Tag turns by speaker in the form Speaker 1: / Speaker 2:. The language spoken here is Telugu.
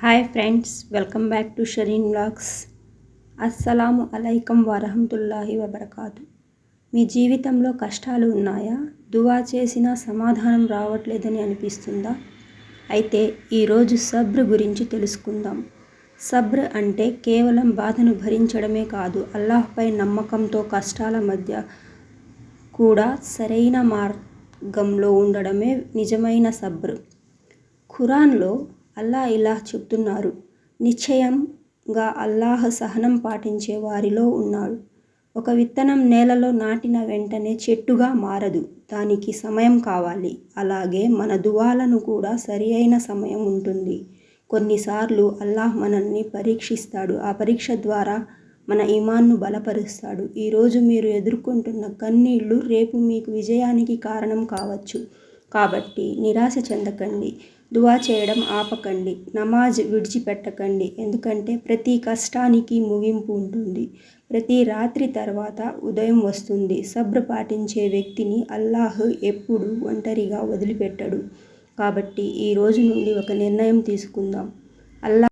Speaker 1: Hi friends, welcome back to Shareen vlogs. అస్సలాము అలైకం వరహమతుల్లాహి వబర్కాతు. మీ జీవితంలో కష్టాలు ఉన్నాయా? దువా చేసినా సమాధానం రావట్లేదని అనిపిస్తుందా? అయితే ఈరోజు సబ్ర్ గురించి తెలుసుకుందాం. సబ్ర్ అంటే కేవలం బాధను భరించడమే కాదు, అల్లాహ్పై నమ్మకంతో కష్టాల మధ్య కూడా సరైన మార్గంలో ఉండడమే నిజమైన సబ్ర్. ఖురాన్లో అల్లాహ్ ఇలా చెప్తున్నారు: నిశ్చయంగా అల్లాహ్ సహనం పాటించే వారిలో ఉన్నాడు. ఒక విత్తనం నేలలో నాటిన వెంటనే చెట్టుగా మారదు, దానికి సమయం కావాలి. అలాగే మన దువాలను కూడా సరి అయిన సమయం ఉంటుంది. కొన్నిసార్లు అల్లాహ్ మనల్ని పరీక్షిస్తాడు. ఆ పరీక్ష ద్వారా మన ఈమాన్ను బలపరుస్తాడు. ఈరోజు మీరు ఎదుర్కొంటున్న కన్నీళ్లు రేపు మీకు విజయానికి కారణం కావచ్చు. కాబట్టి నిరాశ చెందకండి, దువా చేయడం ఆపకండి, నమాజ్ విడిచిపెట్టకండి. ఎందుకంటే ప్రతి కష్టానికి ముగింపు ఉంటుంది. ప్రతి రాత్రి తర్వాత ఉదయం వస్తుంది. సబ్ర్ పాటించే వ్యక్తిని అల్లాహ్ ఎప్పుడూ ఒంటరిగా వదిలిపెట్టడు. కాబట్టి ఈ రోజు నుండి ఒక నిర్ణయం తీసుకుందాం. అల్లాహ్